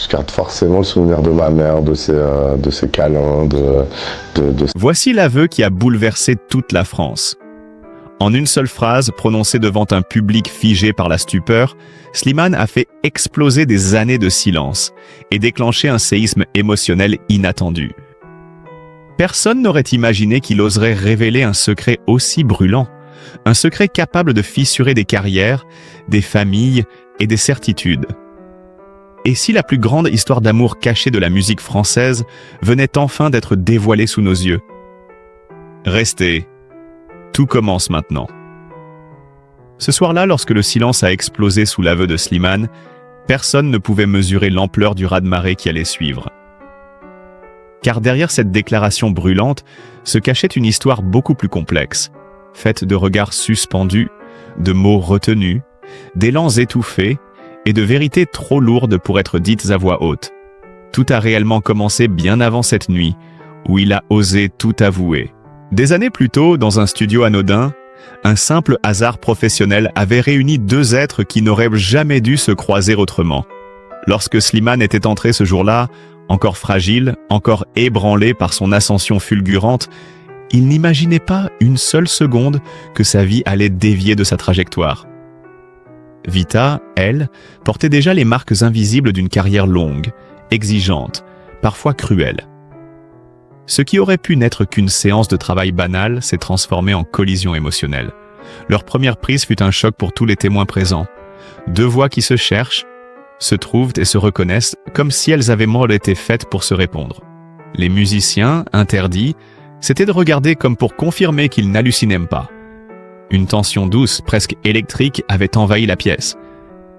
Je garde forcément le souvenir de ma mère, de ses câlins, de... Voici l'aveu qui a bouleversé toute la France. En une seule phrase, prononcée devant un public figé par la stupeur, Slimane a fait exploser des années de silence et déclenché un séisme émotionnel inattendu. Personne n'aurait imaginé qu'il oserait révéler un secret aussi brûlant, un secret capable de fissurer des carrières, des familles et des certitudes. Et si la plus grande histoire d'amour cachée de la musique française venait enfin d'être dévoilée sous nos yeux? Restez. Tout commence maintenant. Ce soir-là, lorsque le silence a explosé sous l'aveu de Slimane, personne ne pouvait mesurer l'ampleur du raz-de-marée qui allait suivre. Car derrière cette déclaration brûlante se cachait une histoire beaucoup plus complexe, faite de regards suspendus, de mots retenus, d'élans étouffés et de vérités trop lourdes pour être dites à voix haute. Tout a réellement commencé bien avant cette nuit, où il a osé tout avouer. Des années plus tôt, dans un studio anodin, un simple hasard professionnel avait réuni deux êtres qui n'auraient jamais dû se croiser autrement. Lorsque Slimane était entré ce jour-là, encore fragile, encore ébranlé par son ascension fulgurante, il n'imaginait pas une seule seconde que sa vie allait dévier de sa trajectoire. Vita, elle, portait déjà les marques invisibles d'une carrière longue, exigeante, parfois cruelle. Ce qui aurait pu n'être qu'une séance de travail banale s'est transformé en collision émotionnelle. Leur première prise fut un choc pour tous les témoins présents. Deux voix qui se cherchent, se trouvent et se reconnaissent comme si elles avaient mal été faites pour se répondre. Les musiciens, interdits, c'étaient de regarder comme pour confirmer qu'ils n'hallucinaient pas. Une tension douce, presque électrique, avait envahi la pièce.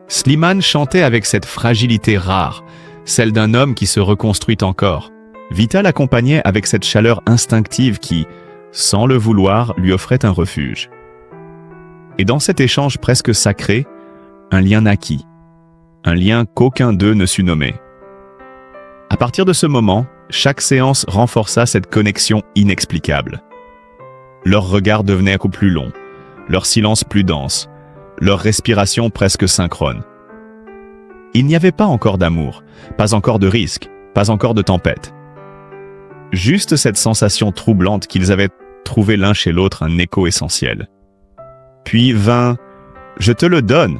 Slimane chantait avec cette fragilité rare, celle d'un homme qui se reconstruit encore. Vita l'accompagnait avec cette chaleur instinctive qui, sans le vouloir, lui offrait un refuge. Et dans cet échange presque sacré, un lien naquit, un lien qu'aucun d'eux ne sut nommer. À partir de ce moment, chaque séance renforça cette connexion inexplicable. Leurs regards devenaient plus longs, leur silence plus dense, leur respiration presque synchrone. Il n'y avait pas encore d'amour, pas encore de risque, pas encore de tempête. Juste cette sensation troublante qu'ils avaient trouvé l'un chez l'autre un écho essentiel. Puis vint « Je te le donne »,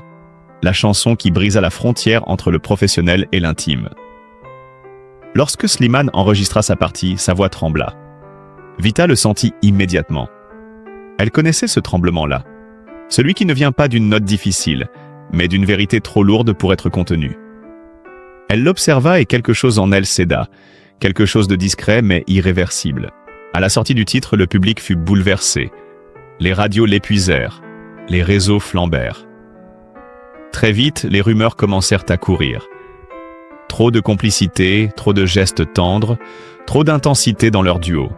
la chanson qui brisa la frontière entre le professionnel et l'intime. Lorsque Slimane enregistra sa partie, sa voix trembla. Vita le sentit immédiatement. Elle connaissait ce tremblement-là, celui qui ne vient pas d'une note difficile, mais d'une vérité trop lourde pour être contenue. Elle l'observa et quelque chose en elle céda, quelque chose de discret mais irréversible. À la sortie du titre, le public fut bouleversé. Les radios l'épuisèrent, les réseaux flambèrent. Très vite, les rumeurs commencèrent à courir. Trop de complicité, trop de gestes tendres, trop d'intensité dans leur duo.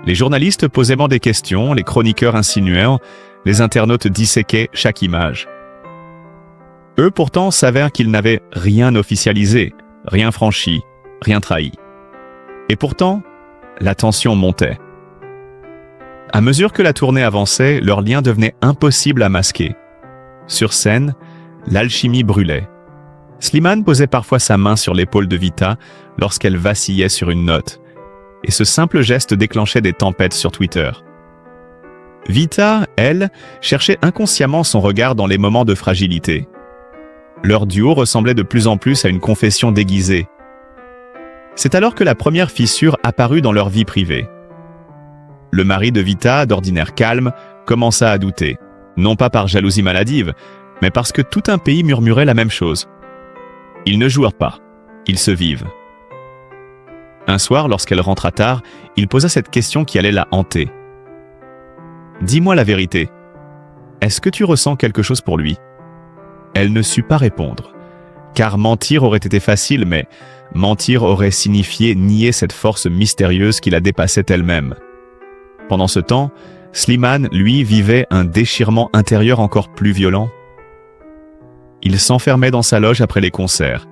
Les journalistes posaient des questions, les chroniqueurs insinuaient, les internautes disséquaient chaque image. Eux pourtant s'avèrent qu'ils n'avaient rien officialisé, rien franchi, rien trahi. Et pourtant, la tension montait. À mesure que la tournée avançait, leur lien devenait impossible à masquer. Sur scène, l'alchimie brûlait. Slimane posait parfois sa main sur l'épaule de Vita lorsqu'elle vacillait sur une note, et ce simple geste déclenchait des tempêtes sur Twitter. Vita, elle, cherchait inconsciemment son regard dans les moments de fragilité. Leur duo ressemblait de plus en plus à une confession déguisée. C'est alors que la première fissure apparut dans leur vie privée. Le mari de Vita, d'ordinaire calme, commença à douter, non pas par jalousie maladive, mais parce que tout un pays murmurait la même chose. Ils ne jouèrent pas, ils se vivent. Un soir, lorsqu'elle rentra tard, il posa cette question qui allait la hanter. « Dis-moi la vérité. Est-ce que tu ressens quelque chose pour lui ?» Elle ne sut pas répondre, car mentir aurait été facile, mais mentir aurait signifié nier cette force mystérieuse qui la dépassait elle-même. Pendant ce temps, Slimane, lui, vivait un déchirement intérieur encore plus violent. Il s'enfermait dans sa loge après les concerts,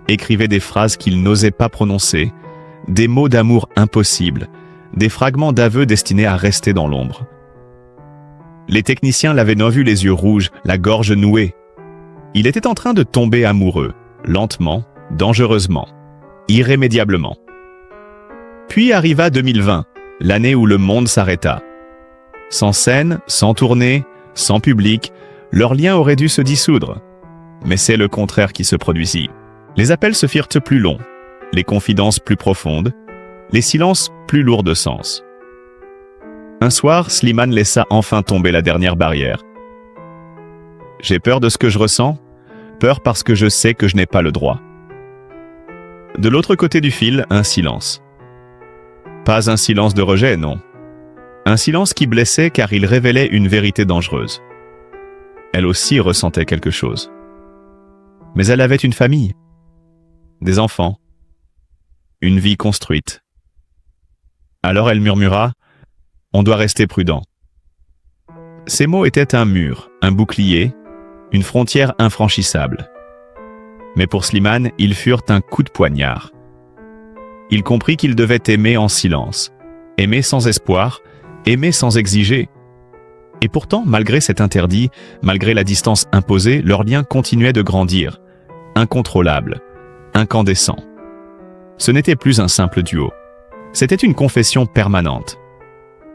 écrivait des phrases qu'il n'osait pas prononcer, des mots d'amour impossibles, des fragments d'aveux destinés à rester dans l'ombre. Les techniciens l'avaient vu les yeux rouges, la gorge nouée. Il était en train de tomber amoureux, lentement, dangereusement, irrémédiablement. Puis arriva 2020, l'année où le monde s'arrêta. Sans scène, sans tournée, sans public, leur lien aurait dû se dissoudre. Mais c'est le contraire qui se produisit. Les appels se firent plus longs, les confidences plus profondes, les silences plus lourds de sens. Un soir, Slimane laissa enfin tomber la dernière barrière. J'ai peur de ce que je ressens, peur parce que je sais que je n'ai pas le droit. De l'autre côté du fil, un silence. Pas un silence de rejet, non. Un silence qui blessait car il révélait une vérité dangereuse. Elle aussi ressentait quelque chose. Mais elle avait une famille, des enfants, une vie construite. Alors elle murmura « On doit rester prudent ». Ces mots étaient un mur, un bouclier, une frontière infranchissable. Mais pour Slimane, ils furent un coup de poignard. Il comprit qu'il devait aimer en silence, aimer sans espoir, aimer sans exiger. Et pourtant, malgré cet interdit, malgré la distance imposée, leur lien continuait de grandir, incontrôlable, incandescent. Ce n'était plus un simple duo. C'était une confession permanente,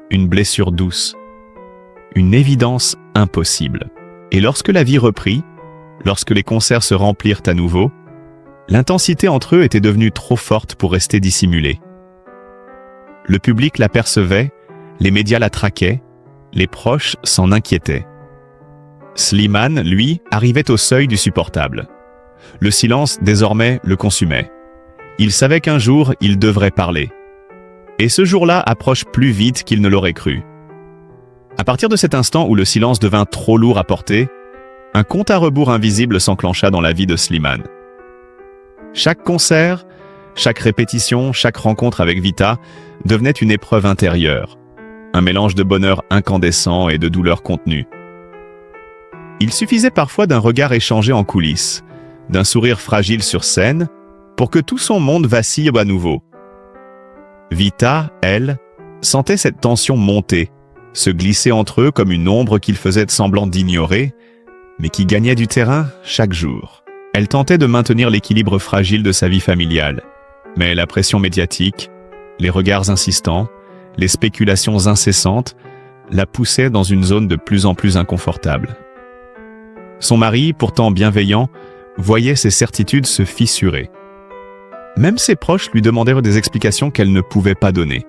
une blessure douce, une évidence impossible. Et lorsque la vie reprit, lorsque les concerts se remplirent à nouveau, l'intensité entre eux était devenue trop forte pour rester dissimulée. Le public l'apercevait, les médias la traquaient, les proches s'en inquiétaient. Slimane, lui, arrivait au seuil du supportable. Le silence, désormais, le consumait. Il savait qu'un jour, il devrait parler. Et ce jour-là approche plus vite qu'il ne l'aurait cru. À partir de cet instant où le silence devint trop lourd à porter, un compte à rebours invisible s'enclencha dans la vie de Slimane. Chaque concert, chaque répétition, chaque rencontre avec Vita devenait une épreuve intérieure, un mélange de bonheur incandescent et de douleur contenue. Il suffisait parfois d'un regard échangé en coulisses, d'un sourire fragile sur scène, pour que tout son monde vacille à nouveau. Vita, elle, sentait cette tension monter, se glisser entre eux comme une ombre qu'il faisait semblant d'ignorer, mais qui gagnait du terrain chaque jour. Elle tentait de maintenir l'équilibre fragile de sa vie familiale, mais la pression médiatique, les regards insistants, les spéculations incessantes la poussaient dans une zone de plus en plus inconfortable. Son mari, pourtant bienveillant, voyait ses certitudes se fissurer. Même ses proches lui demandaient des explications qu'elle ne pouvait pas donner.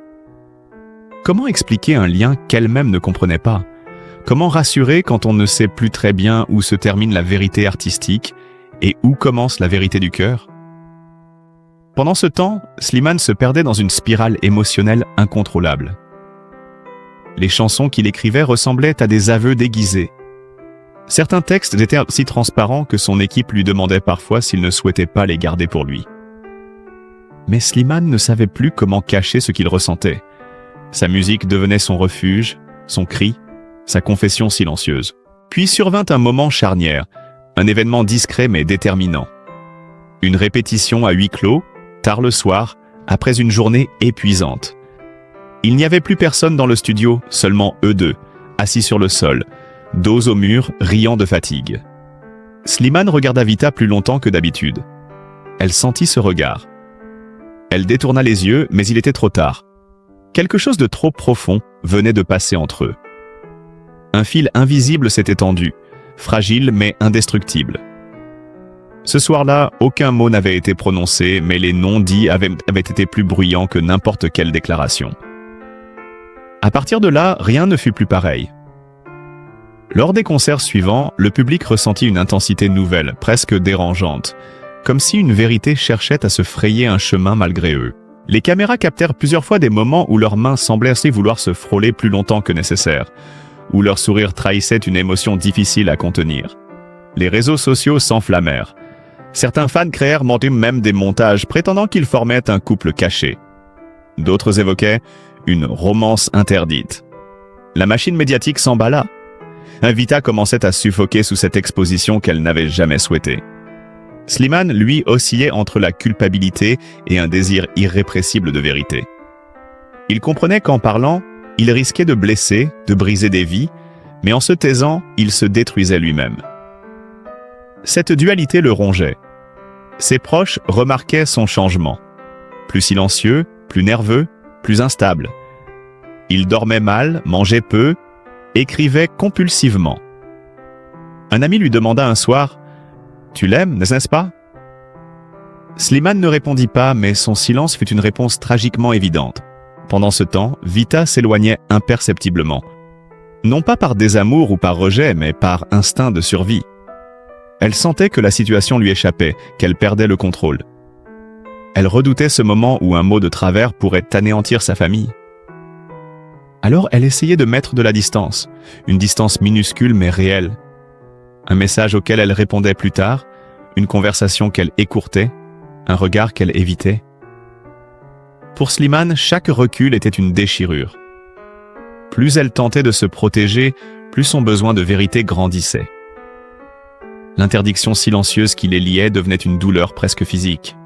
Comment expliquer un lien qu'elle-même ne comprenait pas? Comment rassurer quand on ne sait plus très bien où se termine la vérité artistique et où commence la vérité du cœur? Pendant ce temps, Slimane se perdait dans une spirale émotionnelle incontrôlable. Les chansons qu'il écrivait ressemblaient à des aveux déguisés. Certains textes étaient si transparents que son équipe lui demandait parfois s'il ne souhaitait pas les garder pour lui. Mais Slimane ne savait plus comment cacher ce qu'il ressentait. Sa musique devenait son refuge, son cri, sa confession silencieuse. Puis survint un moment charnière, un événement discret mais déterminant. Une répétition à huis clos, tard le soir, après une journée épuisante. Il n'y avait plus personne dans le studio, seulement eux deux, assis sur le sol, dos au mur, riant de fatigue. Slimane regarda Vita plus longtemps que d'habitude. Elle sentit ce regard. Elle détourna les yeux, mais il était trop tard. Quelque chose de trop profond venait de passer entre eux. Un fil invisible s'était tendu, fragile mais indestructible. Ce soir-là, aucun mot n'avait été prononcé, mais les noms dits avaient été plus bruyants que n'importe quelle déclaration. À partir de là, rien ne fut plus pareil. Lors des concerts suivants, le public ressentit une intensité nouvelle, presque dérangeante, comme si une vérité cherchait à se frayer un chemin malgré eux. Les caméras captèrent plusieurs fois des moments où leurs mains semblaient ainsi vouloir se frôler plus longtemps que nécessaire, où leur sourire trahissait une émotion difficile à contenir. Les réseaux sociaux s'enflammèrent. Certains fans créèrent même des montages prétendant qu'ils formaient un couple caché. D'autres évoquaient une romance interdite. La machine médiatique s'emballa. Vita commençait à suffoquer sous cette exposition qu'elle n'avait jamais souhaitée. Slimane, lui, oscillait entre la culpabilité et un désir irrépressible de vérité. Il comprenait qu'en parlant, il risquait de blesser, de briser des vies, mais en se taisant, il se détruisait lui-même. Cette dualité le rongeait. Ses proches remarquaient son changement. Plus silencieux, plus nerveux, plus instable. Il dormait mal, mangeait peu, écrivait compulsivement. Un ami lui demanda un soir « Tu l'aimes, n'est-ce pas ?» Slimane ne répondit pas, mais son silence fut une réponse tragiquement évidente. Pendant ce temps, Vita s'éloignait imperceptiblement. Non pas par désamour ou par rejet, mais par instinct de survie. Elle sentait que la situation lui échappait, qu'elle perdait le contrôle. Elle redoutait ce moment où un mot de travers pourrait anéantir sa famille. Alors elle essayait de mettre de la distance, une distance minuscule mais réelle. Un message auquel elle répondait plus tard, une conversation qu'elle écourtait, un regard qu'elle évitait. Pour Slimane, chaque recul était une déchirure. Plus elle tentait de se protéger, plus son besoin de vérité grandissait. L'interdiction silencieuse qui les liait devenait une douleur presque physique.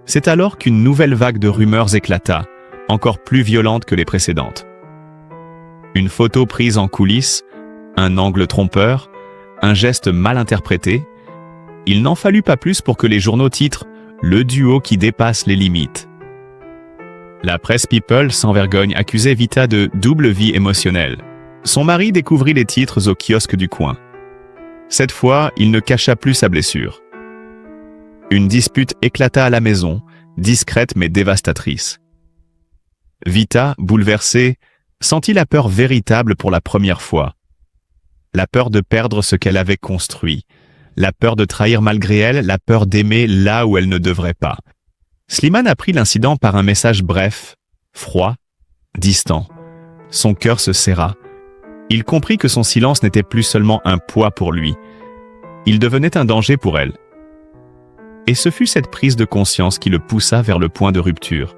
C'est alors qu'une nouvelle vague de rumeurs éclata, encore plus violente que les précédentes. Une photo prise en coulisses, un angle trompeur, un geste mal interprété. Il n'en fallut pas plus pour que les journaux titrent « Le duo qui dépasse les limites ». La presse People, sans vergogne, accusait Vita de double vie émotionnelle. Son mari découvrit les titres au kiosque du coin. Cette fois, il ne cacha plus sa blessure. Une dispute éclata à la maison, discrète mais dévastatrice. Vita, bouleversée, sentit la peur véritable pour la première fois. La peur de perdre ce qu'elle avait construit, la peur de trahir malgré elle, la peur d'aimer là où elle ne devrait pas. Slimane apprit l'incident par un message bref, froid, distant. Son cœur se serra. Il comprit que son silence n'était plus seulement un poids pour lui. Il devenait un danger pour elle. Et ce fut cette prise de conscience qui le poussa vers le point de rupture.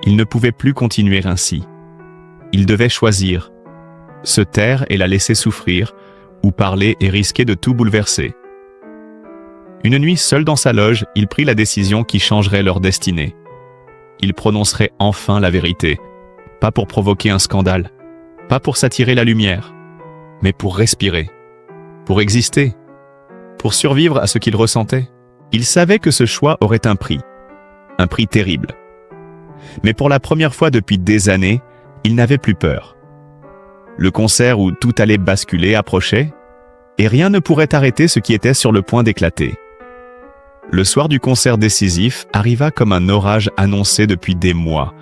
Il ne pouvait plus continuer ainsi. Il devait choisir, se taire et la laisser souffrir, ou parler et risquer de tout bouleverser. Une nuit seul dans sa loge, il prit la décision qui changerait leur destinée. Il prononcerait enfin la vérité, pas pour provoquer un scandale, pas pour s'attirer la lumière, mais pour respirer, pour exister, pour survivre à ce qu'il ressentait. Il savait que ce choix aurait un prix terrible. Mais pour la première fois depuis des années, il n'avait plus peur. Le concert où tout allait basculer approchait, et rien ne pourrait arrêter ce qui était sur le point d'éclater. Le soir du concert décisif arriva comme un orage annoncé depuis des mois,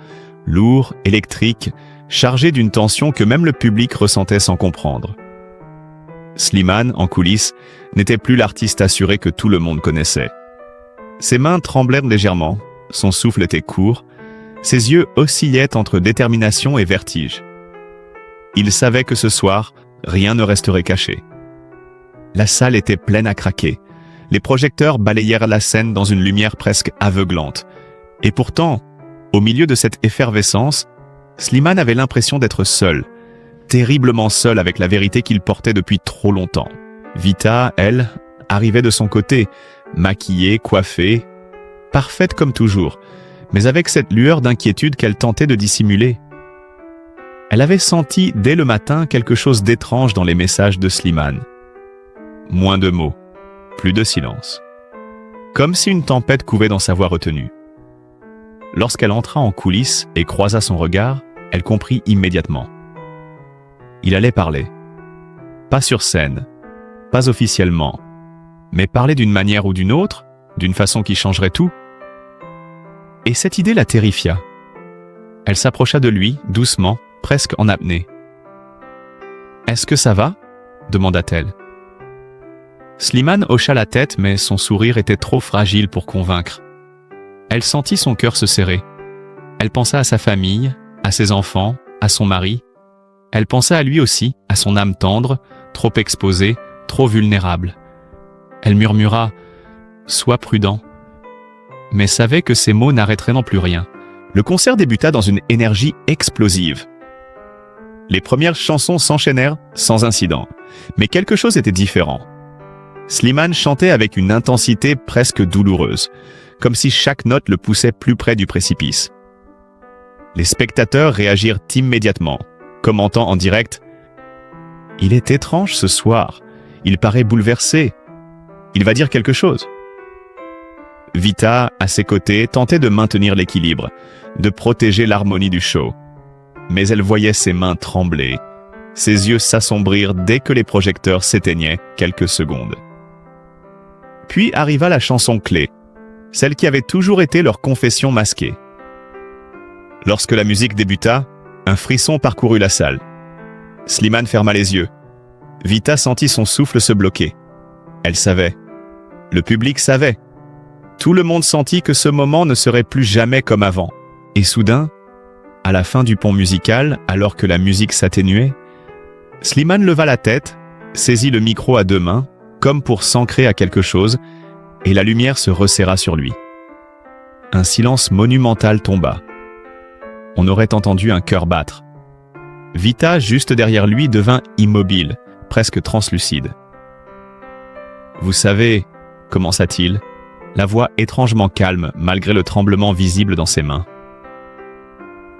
lourd, électrique, chargé d'une tension que même le public ressentait sans comprendre. Slimane, en coulisses, n'était plus l'artiste assuré que tout le monde connaissait. Ses mains tremblèrent légèrement, son souffle était court, ses yeux oscillaient entre détermination et vertige. Il savait que ce soir, rien ne resterait caché. La salle était pleine à craquer. Les projecteurs balayèrent la scène dans une lumière presque aveuglante. Et pourtant, au milieu de cette effervescence, Slimane avait l'impression d'être seul, terriblement seul avec la vérité qu'il portait depuis trop longtemps. Vita, elle, arrivait de son côté, maquillée, coiffée, parfaite comme toujours, mais avec cette lueur d'inquiétude qu'elle tentait de dissimuler. Elle avait senti dès le matin quelque chose d'étrange dans les messages de Slimane. Moins de mots, plus de silence. Comme si une tempête couvait dans sa voix retenue. Lorsqu'elle entra en coulisses et croisa son regard, elle comprit immédiatement. Il allait parler. Pas sur scène, pas officiellement, mais parler d'une manière ou d'une autre, d'une façon qui changerait tout. Et cette idée la terrifia. Elle s'approcha de lui, doucement, presque en apnée. « Est-ce que ça va ?» demanda-t-elle. Slimane hocha la tête, mais son sourire était trop fragile pour convaincre. Elle sentit son cœur se serrer. Elle pensa à sa famille, à ses enfants, à son mari. Elle pensa à lui aussi, à son âme tendre, trop exposée, trop vulnérable. Elle murmura « Sois prudent », mais savait que ces mots n'arrêteraient non plus rien. Le concert débuta dans une énergie explosive. Les premières chansons s'enchaînèrent sans incident, mais quelque chose était différent. Slimane chantait avec une intensité presque douloureuse, comme si chaque note le poussait plus près du précipice. Les spectateurs réagirent immédiatement, commentant en direct « Il est étrange ce soir, il paraît bouleversé, il va dire quelque chose ». Vita, à ses côtés, tentait de maintenir l'équilibre, de protéger l'harmonie du show. Mais elle voyait ses mains trembler, ses yeux s'assombrir dès que les projecteurs s'éteignaient quelques secondes. Puis arriva la chanson clé, celle qui avait toujours été leur confession masquée. Lorsque la musique débuta, un frisson parcourut la salle. Slimane ferma les yeux. Vita sentit son souffle se bloquer. Elle savait. Le public savait. Tout le monde sentit que ce moment ne serait plus jamais comme avant. Et soudain, à la fin du pont musical, alors que la musique s'atténuait, Slimane leva la tête, saisit le micro à deux mains, comme pour s'ancrer à quelque chose, et la lumière se resserra sur lui. Un silence monumental tomba. On aurait entendu un cœur battre. Vita, juste derrière lui, devint immobile, presque translucide. « Vous savez, commença-t-il, la voix étrangement calme malgré le tremblement visible dans ses mains.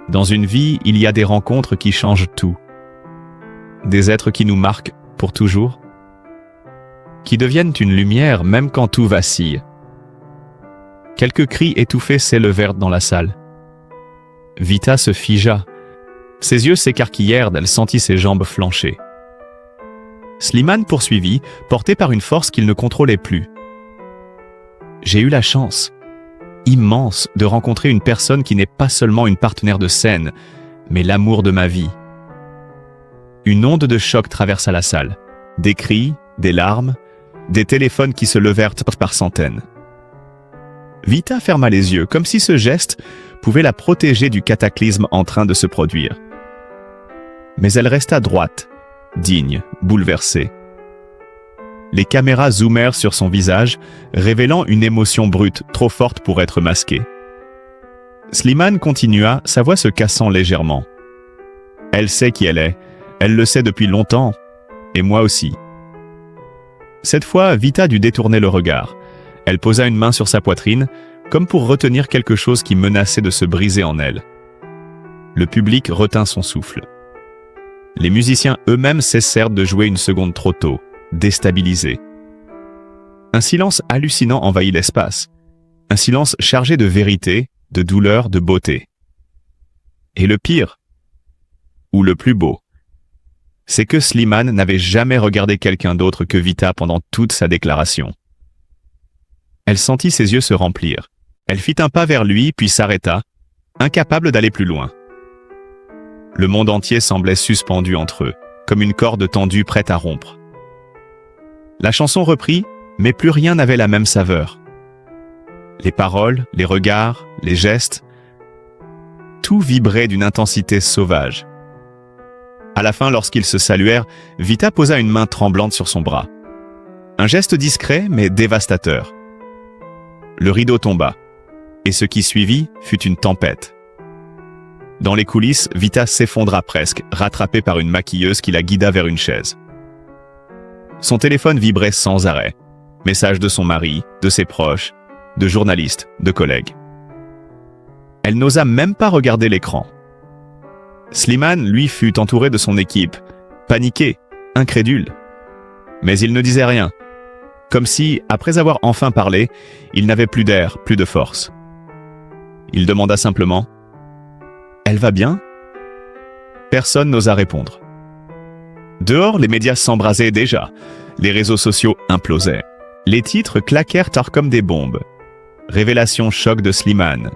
Dans une vie, il y a des rencontres qui changent tout. Des êtres qui nous marquent pour toujours, qui deviennent une lumière même quand tout vacille. Quelques cris étouffés s'élevèrent dans la salle. Vita se figea. Ses yeux s'écarquillèrent, elle sentit ses jambes flancher. Slimane poursuivit, porté par une force qu'il ne contrôlait plus. J'ai eu la chance, immense, de rencontrer une personne qui n'est pas seulement une partenaire de scène, mais l'amour de ma vie. Une onde de choc traversa la salle. Des cris, des larmes, des téléphones qui se levèrent par centaines. Vita ferma les yeux, comme si ce geste pouvait la protéger du cataclysme en train de se produire. Mais elle resta droite, digne, bouleversée. Les caméras zoomèrent sur son visage, révélant une émotion brute, trop forte pour être masquée. Slimane continua, sa voix se cassant légèrement. Elle sait qui elle est, elle le sait depuis longtemps, et moi aussi. Cette fois, Vita dut détourner le regard. Elle posa une main sur sa poitrine, comme pour retenir quelque chose qui menaçait de se briser en elle. Le public retint son souffle. Les musiciens eux-mêmes cessèrent de jouer une seconde trop tôt, déstabilisés. Un silence hallucinant envahit l'espace. Un silence chargé de vérité, de douleur, de beauté. Et le pire, ou le plus beau, c'est que Slimane n'avait jamais regardé quelqu'un d'autre que Vita pendant toute sa déclaration. Elle sentit ses yeux se remplir. Elle fit un pas vers lui, puis s'arrêta, incapable d'aller plus loin. Le monde entier semblait suspendu entre eux, comme une corde tendue prête à rompre. La chanson reprit, mais plus rien n'avait la même saveur. Les paroles, les regards, les gestes, tout vibrait d'une intensité sauvage. À la fin, lorsqu'ils se saluèrent, Vita posa une main tremblante sur son bras. Un geste discret, mais dévastateur. Le rideau tomba, et ce qui suivit fut une tempête. Dans les coulisses, Vita s'effondra presque, rattrapée par une maquilleuse qui la guida vers une chaise. Son téléphone vibrait sans arrêt. Messages de son mari, de ses proches, de journalistes, de collègues. Elle n'osa même pas regarder l'écran. Slimane, lui, fut entouré de son équipe, paniqué, incrédule. Mais il ne disait rien, comme si, après avoir enfin parlé, il n'avait plus d'air, plus de force. Il demanda simplement « Elle va bien ?» Personne n'osa répondre. Dehors, les médias s'embrasaient déjà. Les réseaux sociaux implosaient. Les titres claquèrent tard comme des bombes. Révélation choc de Slimane.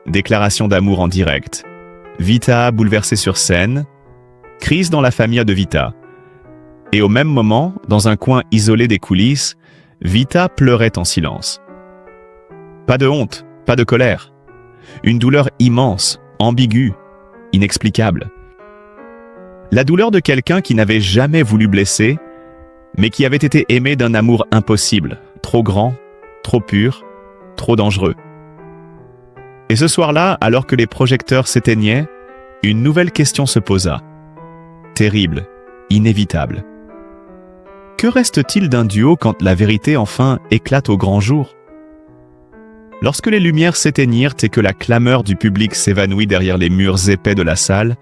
Déclaration d'amour en direct. Vita bouleversée sur scène. Crise dans la famille de Vita. Et au même moment, dans un coin isolé des coulisses, Vita pleurait en silence. Pas de honte, pas de colère. Une douleur immense, ambiguë, inexplicable. La douleur de quelqu'un qui n'avait jamais voulu blesser, mais qui avait été aimé d'un amour impossible, trop grand, trop pur, trop dangereux. Et ce soir-là, alors que les projecteurs s'éteignaient, une nouvelle question se posa. Terrible, inévitable. Que reste-t-il d'un duo quand la vérité enfin éclate au grand jour? Lorsque les lumières s'éteignirent et que la clameur du public s'évanouit derrière les murs épais de la salle,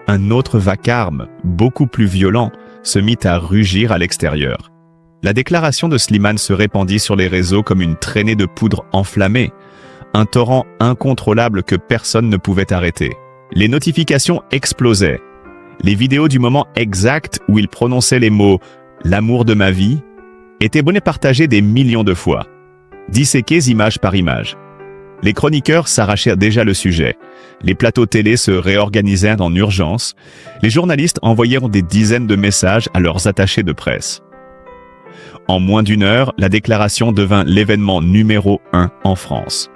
un autre vacarme, beaucoup plus violent, se mit à rugir à l'extérieur. La déclaration de Slimane se répandit sur les réseaux comme une traînée de poudre enflammée, un torrent incontrôlable que personne ne pouvait arrêter. Les notifications explosaient. Les vidéos du moment exact où il prononçait les mots « l'amour de ma vie » étaient bonnes et partagées des millions de fois, disséquées image par image. Les chroniqueurs s'arrachèrent déjà le sujet. Les plateaux télé se réorganisèrent en urgence. Les journalistes envoyèrent des dizaines de messages à leurs attachés de presse. En moins d'une heure, la déclaration devint l'événement numéro 1 en France.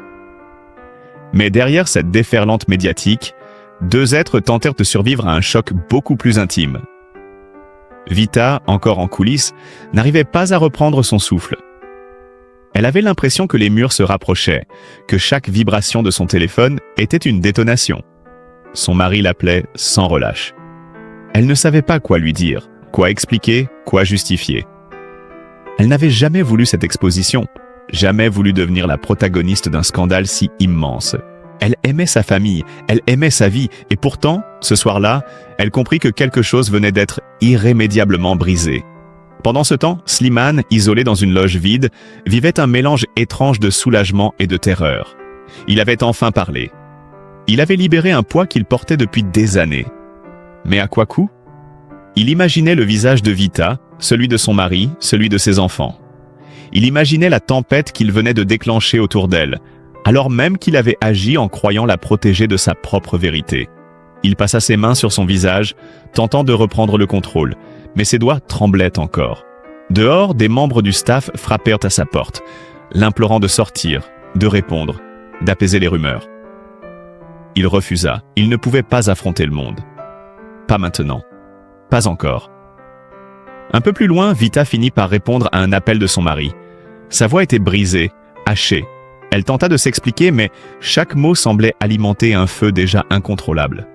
Mais derrière cette déferlante médiatique, deux êtres tentèrent de survivre à un choc beaucoup plus intime. Vita, encore en coulisses, n'arrivait pas à reprendre son souffle. Elle avait l'impression que les murs se rapprochaient, que chaque vibration de son téléphone était une détonation. Son mari l'appelait sans relâche. Elle ne savait pas quoi lui dire, quoi expliquer, quoi justifier. Elle n'avait jamais voulu cette exposition, jamais voulu devenir la protagoniste d'un scandale si immense. Elle aimait sa famille, elle aimait sa vie, et pourtant, ce soir-là, elle comprit que quelque chose venait d'être irrémédiablement brisé. Pendant ce temps, Slimane, isolé dans une loge vide, vivait un mélange étrange de soulagement et de terreur. Il avait enfin parlé. Il avait libéré un poids qu'il portait depuis des années. Mais à quoi coup? Il imaginait le visage de Vita, celui de son mari, celui de ses enfants. Il imaginait la tempête qu'il venait de déclencher autour d'elle, alors même qu'il avait agi en croyant la protéger de sa propre vérité. Il passa ses mains sur son visage, tentant de reprendre le contrôle, mais ses doigts tremblaient encore. Dehors, des membres du staff frappèrent à sa porte, l'implorant de sortir, de répondre, d'apaiser les rumeurs. Il refusa, il ne pouvait pas affronter le monde. Pas maintenant. Pas encore. Un peu plus loin, Vita finit par répondre à un appel de son mari. Sa voix était brisée, hachée. Elle tenta de s'expliquer, mais chaque mot semblait alimenter un feu déjà incontrôlable.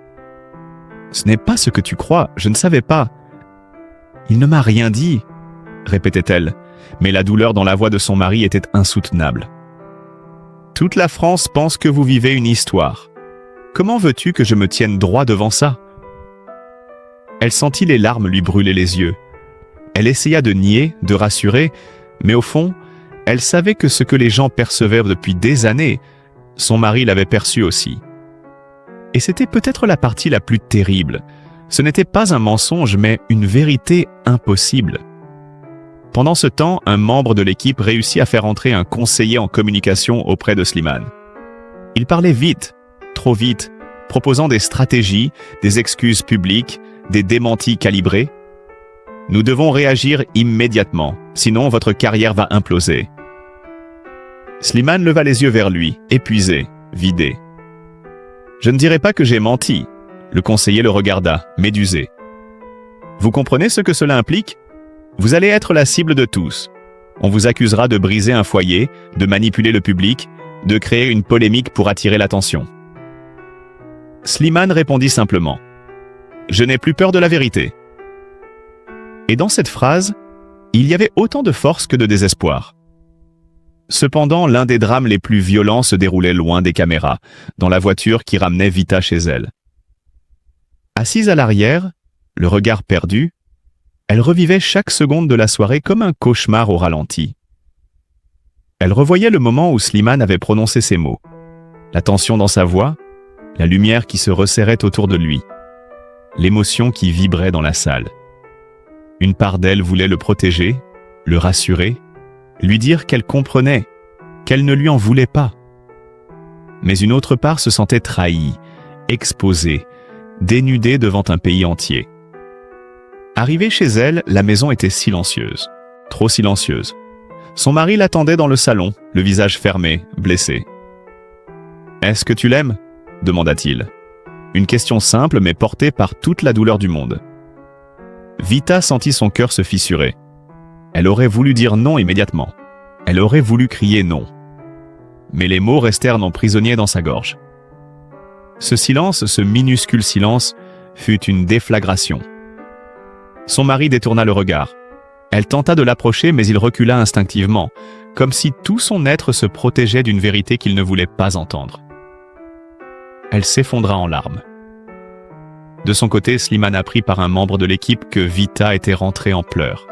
« Ce n'est pas ce que tu crois, je ne savais pas. »« Il ne m'a rien dit, » répétait-elle, mais la douleur dans la voix de son mari était insoutenable. « Toute la France pense que vous vivez une histoire. Comment veux-tu que je me tienne droit devant ça ?» Elle sentit les larmes lui brûler les yeux. Elle essaya de nier, de rassurer, mais au fond, elle savait que ce que les gens percevaient depuis des années, son mari l'avait perçu aussi. Et c'était peut-être la partie la plus terrible. Ce n'était pas un mensonge, mais une vérité impossible. Pendant ce temps, un membre de l'équipe réussit à faire entrer un conseiller en communication auprès de Slimane. Il parlait vite, trop vite, proposant des stratégies, des excuses publiques, des démentis calibrés. « Nous devons réagir immédiatement, sinon votre carrière va imploser. » Slimane leva les yeux vers lui, épuisé, vidé. « Je ne dirai pas que j'ai menti. » Le conseiller le regarda, médusé. « Vous comprenez ce que cela implique? Vous allez être la cible de tous. On vous accusera de briser un foyer, de manipuler le public, de créer une polémique pour attirer l'attention. » Slimane répondit simplement. « Je n'ai plus peur de la vérité. » Et dans cette phrase, il y avait autant de force que de désespoir. Cependant, l'un des drames les plus violents se déroulait loin des caméras, dans la voiture qui ramenait Vita chez elle. Assise à l'arrière, le regard perdu, elle revivait chaque seconde de la soirée comme un cauchemar au ralenti. Elle revoyait le moment où Slimane avait prononcé ces mots, la tension dans sa voix, la lumière qui se resserrait autour de lui, l'émotion qui vibrait dans la salle. Une part d'elle voulait le protéger, le rassurer, lui dire qu'elle comprenait, qu'elle ne lui en voulait pas. Mais une autre part se sentait trahie, exposée, dénudée devant un pays entier. Arrivée chez elle, la maison était silencieuse, trop silencieuse. Son mari l'attendait dans le salon, le visage fermé, blessé. « Est-ce que tu l'aimes ?» demanda-t-il. Une question simple mais portée par toute la douleur du monde. Vita sentit son cœur se fissurer. Elle aurait voulu dire non immédiatement. Elle aurait voulu crier non. Mais les mots restèrent emprisonnés dans sa gorge. Ce silence, ce minuscule silence, fut une déflagration. Son mari détourna le regard. Elle tenta de l'approcher, mais il recula instinctivement, comme si tout son être se protégeait d'une vérité qu'il ne voulait pas entendre. Elle s'effondra en larmes. De son côté, Slimane apprit par un membre de l'équipe que Vita était rentrée en pleurs.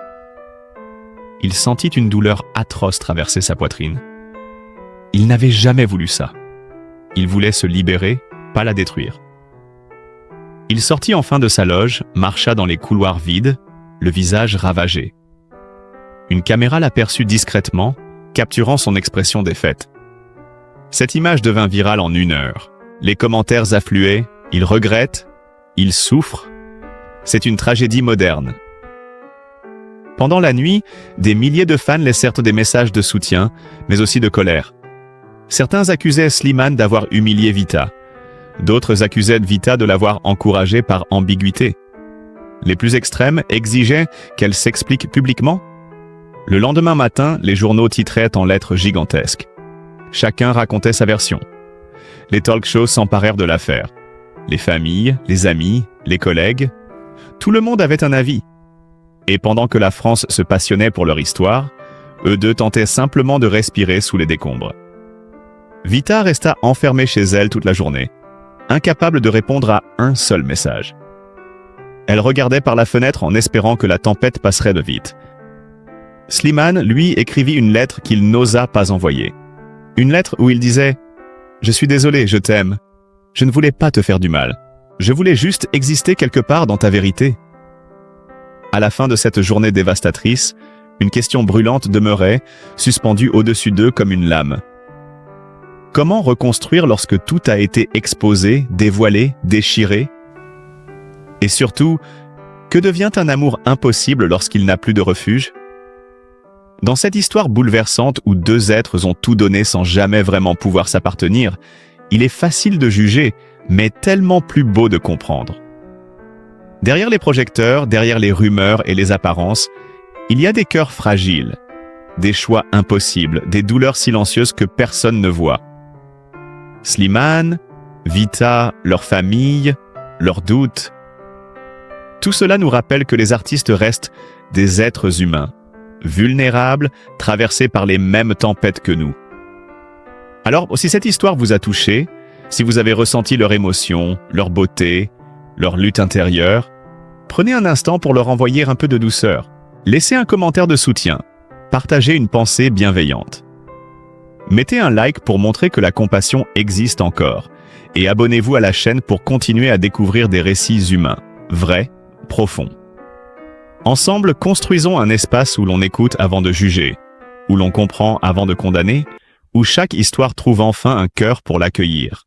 il sentit une douleur atroce traverser sa poitrine. Il n'avait jamais voulu ça. Il voulait se libérer, pas la détruire. Il sortit enfin de sa loge, marcha dans les couloirs vides, le visage ravagé. Une caméra l'aperçut discrètement, capturant son expression défaite. Cette image devint virale en 1 heure. Les commentaires affluaient, il regrette, il souffre. C'est une tragédie moderne. Pendant la nuit, des milliers de fans laissèrent des messages de soutien, mais aussi de colère. Certains accusaient Slimane d'avoir humilié Vita. D'autres accusaient Vita de l'avoir encouragée par ambiguïté. Les plus extrêmes exigeaient qu'elle s'explique publiquement. Le lendemain matin, les journaux titraient en lettres gigantesques. Chacun racontait sa version. Les talk-shows s'emparèrent de l'affaire. Les familles, les amis, les collègues, tout le monde avait un avis. Et pendant que la France se passionnait pour leur histoire, eux deux tentaient simplement de respirer sous les décombres. Vita resta enfermée chez elle toute la journée, incapable de répondre à un seul message. Elle regardait par la fenêtre en espérant que la tempête passerait de vite. Slimane, lui, écrivit une lettre qu'il n'osa pas envoyer. Une lettre où il disait « Je suis désolé, je t'aime. Je ne voulais pas te faire du mal. Je voulais juste exister quelque part dans ta vérité. » À la fin de cette journée dévastatrice, une question brûlante demeurait, suspendue au-dessus d'eux comme une lame. Comment reconstruire lorsque tout a été exposé, dévoilé, déchiré? Et surtout, que devient un amour impossible lorsqu'il n'a plus de refuge? Dans cette histoire bouleversante où 2 êtres ont tout donné sans jamais vraiment pouvoir s'appartenir, il est facile de juger, mais tellement plus beau de comprendre. Derrière les projecteurs, derrière les rumeurs et les apparences, il y a des cœurs fragiles, des choix impossibles, des douleurs silencieuses que personne ne voit. Slimane, Vita, leur famille, leurs doutes. Tout cela nous rappelle que les artistes restent des êtres humains, vulnérables, traversés par les mêmes tempêtes que nous. Alors, si cette histoire vous a touché, si vous avez ressenti leur émotion, leur beauté, leur lutte intérieure, prenez un instant pour leur envoyer un peu de douceur. Laissez un commentaire de soutien. Partagez une pensée bienveillante. Mettez un like pour montrer que la compassion existe encore. Et abonnez-vous à la chaîne pour continuer à découvrir des récits humains, vrais, profonds. Ensemble, construisons un espace où l'on écoute avant de juger, où l'on comprend avant de condamner, où chaque histoire trouve enfin un cœur pour l'accueillir.